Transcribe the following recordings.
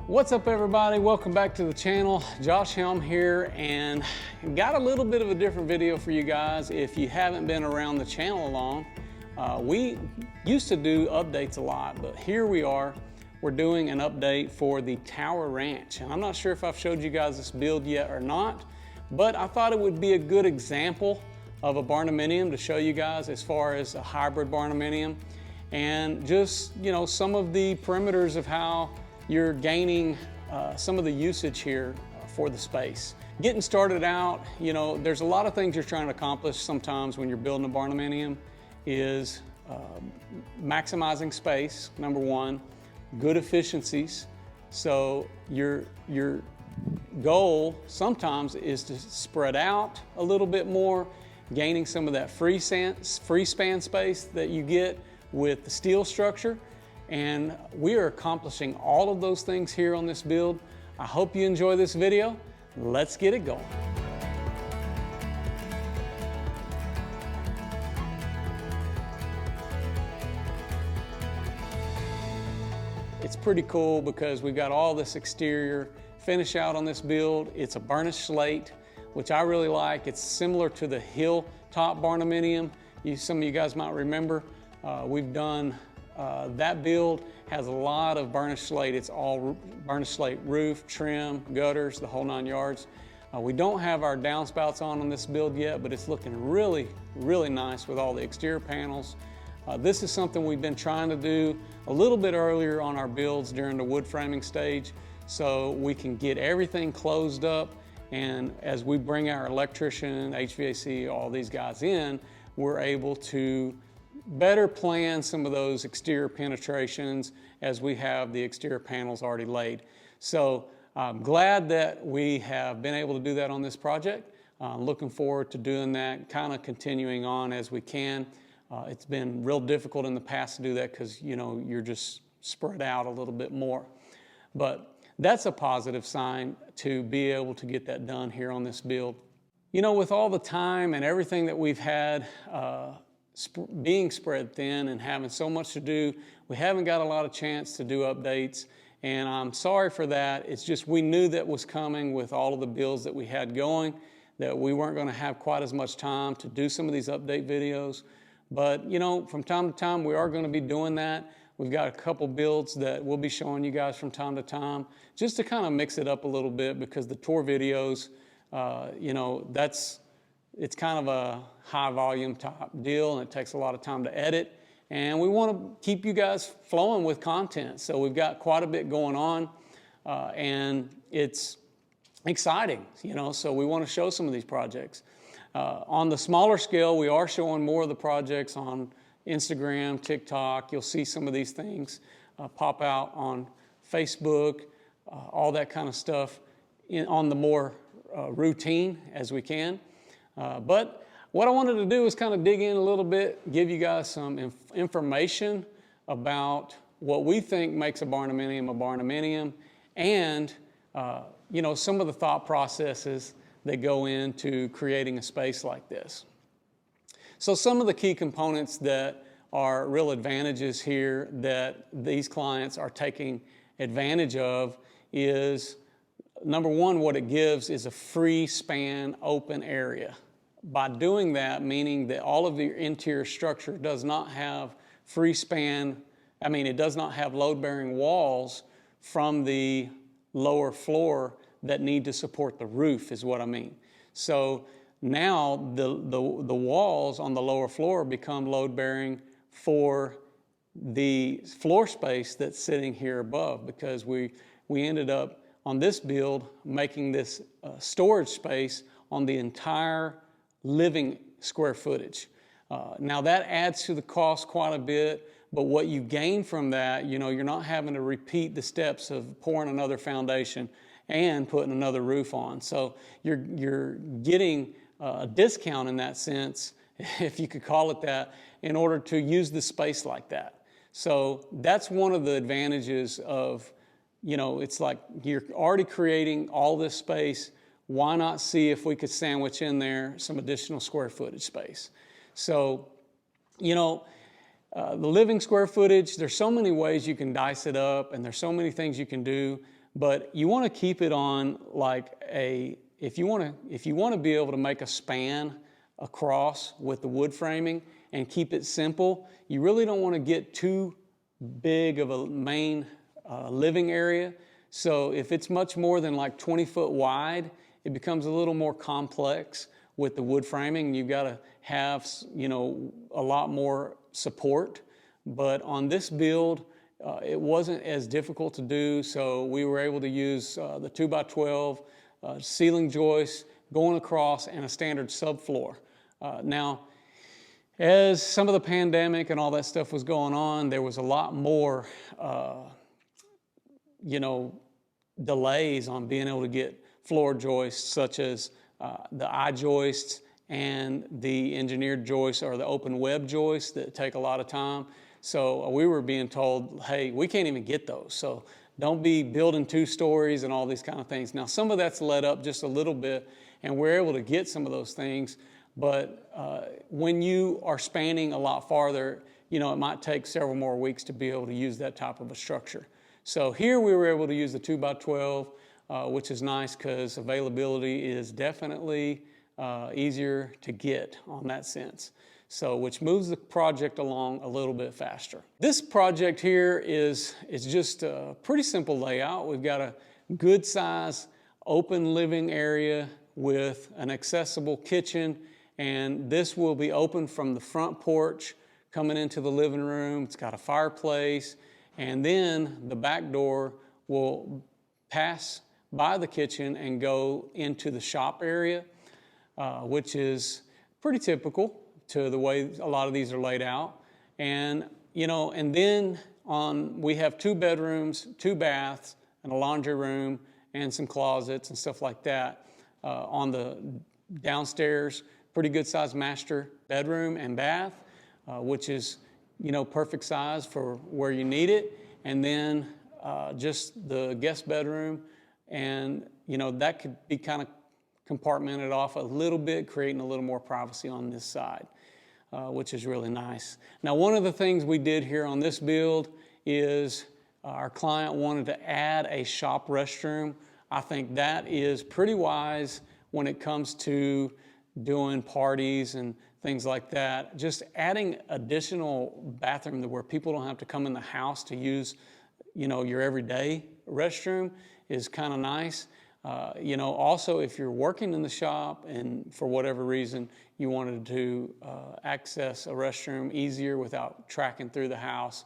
What's up everybody? Welcome back to the channel. Josh Helm here, and got a little bit of a different video for you guys. If you haven't been around the channel long, we used to do updates a lot, but here we are. We're doing an update for the Tower Ranch, and I'm not sure if I've showed you guys this build yet or not, but I thought it would be a good example of a Barndominium to show you guys as far as a hybrid Barndominium, and just, you know, some of the perimeters of how you're gaining some of the usage here for the space. Getting started out, you know, there's a lot of things you're trying to accomplish sometimes when you're building a Barndominium is maximizing space, number one, good efficiencies. So your goal sometimes is to spread out a little bit more, gaining some of that free span space that you get with the steel structure. And we are accomplishing all of those things here on this build. I hope you enjoy this video. Let's get it going. It's pretty cool because we've got all this exterior finish out on this build. It's a burnished slate, which I really like. It's similar to the Hilltop Barndominium. Some of you guys might remember. We've done that build has a lot of burnished slate. It's all burnished slate roof, trim, gutters, the whole 9 yards. We don't have our downspouts on this build yet, but it's looking really, really nice with all the exterior panels. This is something we've been trying to do a little bit earlier on our builds during the wood framing stage, so we can get everything closed up, and as we bring our electrician, HVAC, all these guys in, we're able to better plan some of those exterior penetrations as we have the exterior panels already laid. So I'm glad that we have been able to do that on this project. Looking forward to doing that, kind of continuing on as we can. It's been real difficult in the past to do that because, you know, you're just spread out a little bit more. But that's a positive sign to be able to get that done here on this build. You know, with all the time and everything that we've had, being spread thin and having so much to do, we haven't got a lot of chance to do updates, and I'm sorry for that. It's just we knew that was coming with all of the builds that we had going, that we weren't going to have quite as much time to do some of these update videos. But you know, from time to time we are going to be doing that. We've got a couple builds that we'll be showing you guys from time to time, just to kind of mix it up a little bit, because the tour videos, you know, it's kind of a high volume type deal, and it takes a lot of time to edit, and we want to keep you guys flowing with content. So we've got quite a bit going on, and it's exciting, you know, so we want to show some of these projects. On the smaller scale, we are showing more of the projects on Instagram, TikTok. You'll see some of these things pop out on Facebook, all that kind of stuff on the more routine as we can. But what I wanted to do is kind of dig in a little bit, give you guys some information about what we think makes a Barndominium, and you know, some of the thought processes that go into creating a space like this. So some of the key components that are real advantages here that these clients are taking advantage of is, number one, what it gives is a free span open area. By doing that, meaning that all of the interior structure does not have free span, it does not have load-bearing walls from the lower floor that need to support the roof, is what I mean. So now the walls on the lower floor become load-bearing for the floor space that's sitting here above, because we ended up on this build making this storage space on the entire living square footage. Now that adds to the cost quite a bit, but what you gain from that, you know, you're not having to repeat the steps of pouring another foundation and putting another roof on. So you're getting a discount in that sense, if you could call it that, in order to use the space like that. So that's one of the advantages of, you know, it's like you're already creating all this space. Why not see if we could sandwich in there some additional square footage space? So, you know, the living square footage, there's so many ways you can dice it up, and there's so many things you can do. but you want to keep it on like if you want to be able to make a span across with the wood framing and keep it simple, you really don't want to get too big of a main living area. So if it's much more than like 20 foot wide, it becomes a little more complex with the wood framing. You've got to have, you know, a lot more support. But on this build, it wasn't as difficult to do, so we were able to use the 2x12 ceiling joists going across and a standard subfloor. Now, as some of the pandemic and all that stuff was going on, there was a lot more, you know, delays on being able to get floor joists, such as the I-joists and the engineered joists or the open web joists that take a lot of time. So we were being told, hey, we can't even get those. So don't be building 2 stories and all these kind of things. Now, some of that's let up just a little bit, and we're able to get some of those things. But when you are spanning a lot farther, you know, it might take several more weeks to be able to use that type of a structure. So here we were able to use the 2x12, which is nice because availability is definitely easier to get on that sense. So, which moves the project along a little bit faster. This project here is just a pretty simple layout. We've got a good size open living area with an accessible kitchen, and this will be open from the front porch coming into the living room. It's got a fireplace, and then the back door will pass by the kitchen and go into the shop area, which is pretty typical to the way a lot of these are laid out. And, you know, and then we have 2 bedrooms, 2 baths, and a laundry room, and some closets and stuff like that. On the downstairs, pretty good sized master bedroom and bath, which is, you know, perfect size for where you need it. And then just the guest bedroom, and, you know, that could be kind of compartmented off a little bit, creating a little more privacy on this side. Which is really nice. Now, one of the things we did here on this build is our client wanted to add a shop restroom. I think that is pretty wise when it comes to doing parties and things like that. Just adding additional bathroom to where people don't have to come in the house to use, you know, your everyday restroom is kind of nice. You know, also if you're working in the shop and for whatever reason you wanted to access a restroom easier without tracking through the house,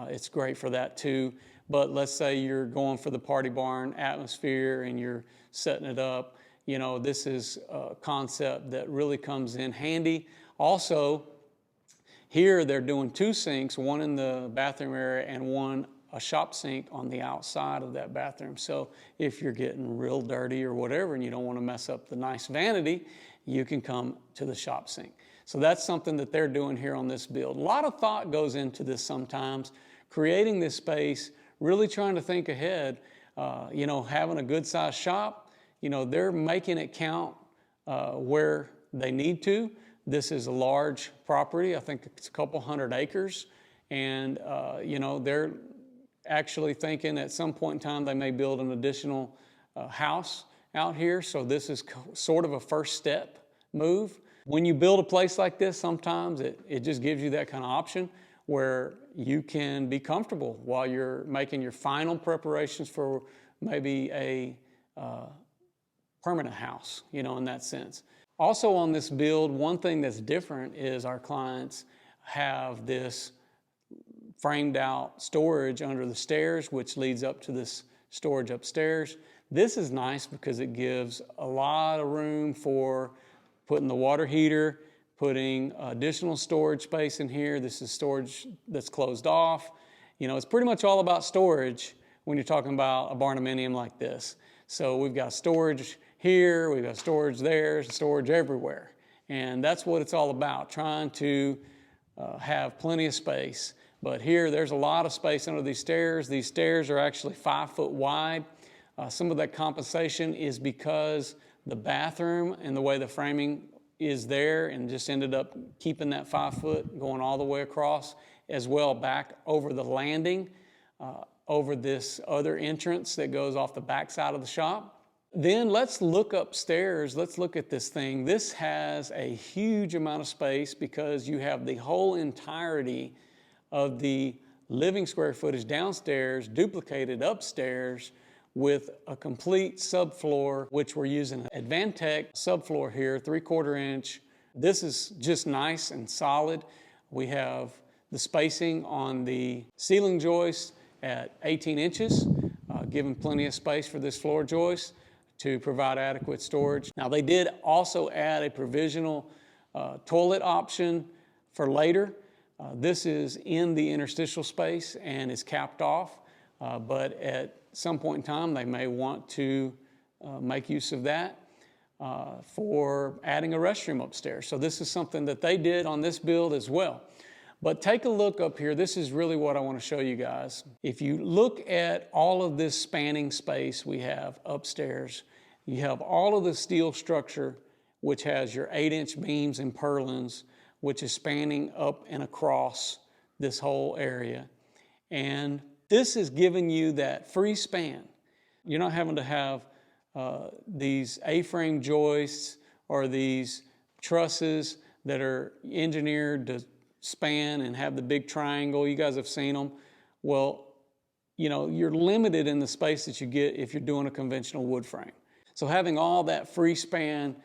it's great for that too. But let's say you're going for the party barn atmosphere and you're setting it up, you know, this is a concept that really comes in handy. Also, here they're doing 2 sinks, one in the bathroom area and a shop sink on the outside of that bathroom. So if you're getting real dirty or whatever and you don't want to mess up the nice vanity, you can come to the shop sink. So that's something that they're doing here on this build. A lot of thought goes into this sometimes, creating this space, really trying to think ahead, you know, having a good sized shop, you know, they're making it count where they need to. This is a large property. I think it's a couple 100 acres. And, you know, they're actually thinking at some point in time they may build an additional house out here. So this is sort of a first step move. When you build a place like this, sometimes it just gives you that kind of option where you can be comfortable while you're making your final preparations for maybe a permanent house, you know, in that sense. Also on this build, one thing that's different is our clients have this framed out storage under the stairs, which leads up to this storage upstairs. This is nice because it gives a lot of room for putting the water heater, putting additional storage space in here. This is storage that's closed off. You know, it's pretty much all about storage when you're talking about a barndominium like this. So we've got storage here, we've got storage there, storage everywhere. And that's what it's all about, trying to have plenty of space. But here, there's a lot of space under these stairs. These stairs are actually 5 foot wide. Some of that compensation is because the bathroom and the way the framing is there and just ended up keeping that 5 foot going all the way across, as well back over the landing. over this other entrance that goes off the back side of the shop. Then let's look upstairs. Let's look at this thing. This has a huge amount of space because you have the whole entirety of the living square footage downstairs duplicated upstairs with a complete subfloor, which we're using an Advantech subfloor here, 3/4 inch. This is just nice and solid. We have the spacing on the ceiling joist at 18 inches, giving plenty of space for this floor joist to provide adequate storage. Now they did also add a provisional toilet option for later. This is in the interstitial space and is capped off, but at some point in time they may want to make use of that for adding a restroom upstairs. So this is something that they did on this build as well. But take a look up here. This is really what I want to show you guys. If you look at all of this spanning space we have upstairs, you have all of the steel structure, which has your 8-inch beams and purlins, which is spanning up and across this whole area. And this is giving you that free span. You're not having to have these A-frame joists or these trusses that are engineered to span and have the big triangle. You guys have seen them. Well, you know, you're limited in the space that you get if you're doing a conventional wood frame. So having all that free span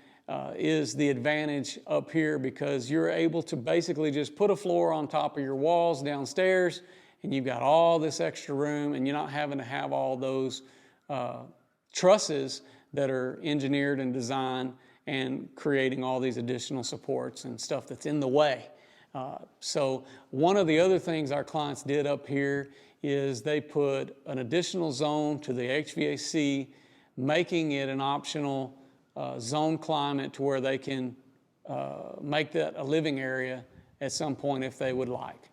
is the advantage up here, because you're able to basically just put a floor on top of your walls downstairs and you've got all this extra room, and you're not having to have all those trusses that are engineered and designed and creating all these additional supports and stuff that's in the way. So one of the other things our clients did up here is they put an additional zone to the HVAC, making it an optional zone climate to where they can make that a living area at some point if they would like.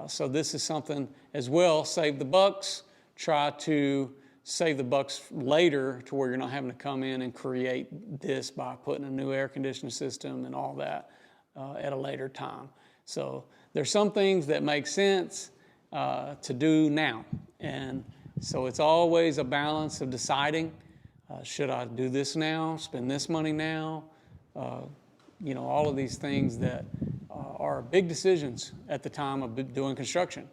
So this is something as well, save the bucks, try to save the bucks later to where you're not having to come in and create this by putting a new air conditioning system and all that at a later time. So there's some things that make sense to do now. And so it's always a balance of deciding, should I do this now, spend this money now? You know, all of these things that are big decisions at the time of doing construction.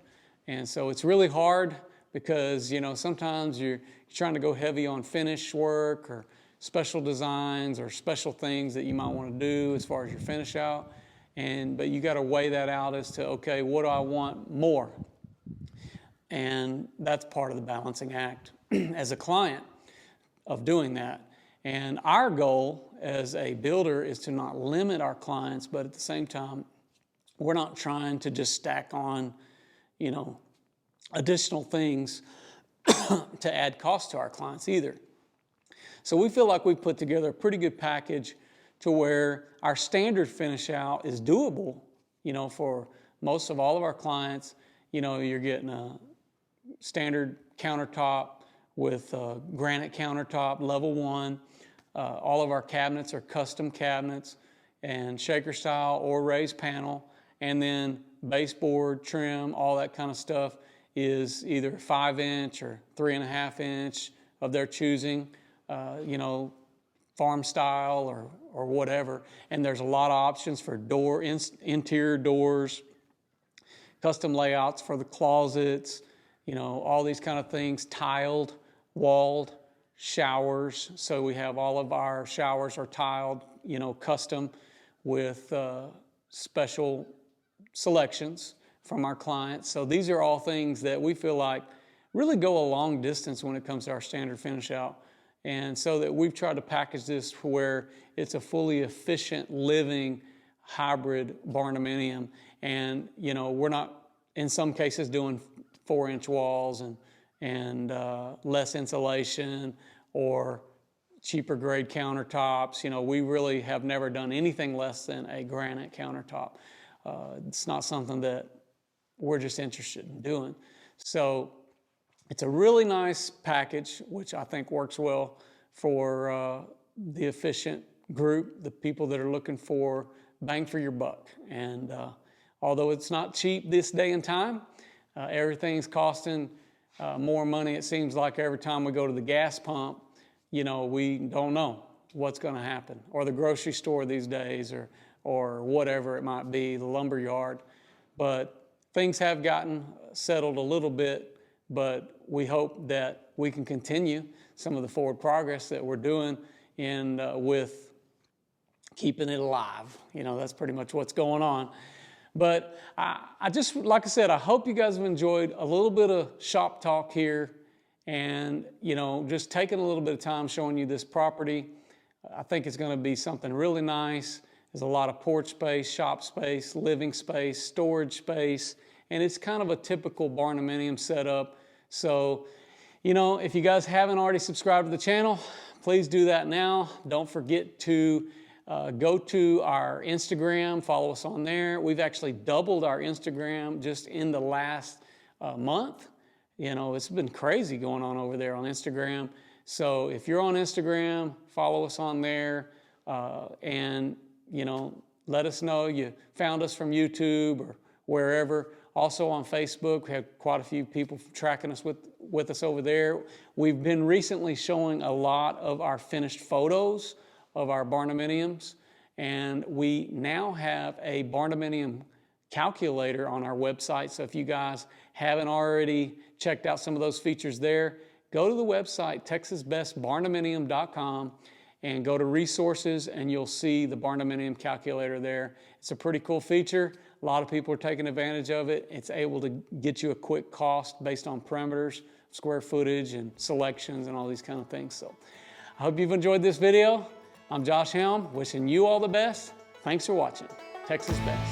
And so it's really hard because, you know, sometimes you're trying to go heavy on finish work or special designs or special things that you might want to do as far as your finish out. But you got to weigh that out as to, okay, what do I want more? And that's part of the balancing act as a client of doing that. And our goal as a builder is to not limit our clients, but at the same time, we're not trying to just stack on, you know, additional things to add cost to our clients either. So we feel like we've put together a pretty good package to where our standard finish out is doable, you know, for most of all of our clients. You know, you're getting a standard countertop with a granite countertop, level 1. All of our cabinets are custom cabinets and shaker style or raised panel. And then baseboard, trim, all that kind of stuff is either 5-inch or 3.5 inch of their choosing, you know, farm style or whatever. And there's a lot of options for interior doors, custom layouts for the closets, you know, all these kind of things, tiled, walled showers. So we have all of our showers are tiled, you know, custom with special selections from our clients. So these are all things that we feel like really go a long distance when it comes to our standard finish out. And so that we've tried to package this where it's a fully efficient living hybrid barndominium. And, you know, we're not, in some cases, doing 4-inch walls and less insulation or cheaper grade countertops. You know, we really have never done anything less than a granite countertop. It's not something that we're just interested in doing. So it's a really nice package, which I think works well for the efficient group, the people that are looking for bang for your buck. And although it's not cheap this day and time, everything's costing more money, it seems like every time we go to the gas pump, you know, we don't know what's going to happen, or the grocery store these days, or whatever it might be, the lumber yard. But things have gotten settled a little bit, but we hope that we can continue some of the forward progress that we're doing with keeping it alive. You know, that's pretty much what's going on. But I just, like I said, I hope you guys have enjoyed a little bit of shop talk here, and, you know, just taking a little bit of time showing you this property. I think it's going to be something really nice. There's a lot of porch space, shop space, living space, storage space, and it's kind of a typical Barndominium setup. So, you know, if you guys haven't already subscribed to the channel, please do that now. Don't forget to go to our Instagram, follow us on there. We've actually doubled our Instagram just in the last month. You know, it's been crazy going on over there on Instagram. So if you're on Instagram, follow us on there, and, you know, let us know you found us from YouTube or wherever. Also on Facebook, we have quite a few people tracking us with us over there. We've been recently showing a lot of our finished photos of our Barndominiums, and we now have a Barndominium calculator on our website. So if you guys haven't already checked out some of those features there, go to the website, texasbestbarndominium.com, and go to resources, and you'll see the Barndominium calculator there. It's a pretty cool feature. A lot of people are taking advantage of it. It's able to get you a quick cost based on parameters, square footage, and selections, and all these kind of things. So I hope you've enjoyed this video. I'm Josh Helm, wishing you all the best. Thanks for watching. Texas Best.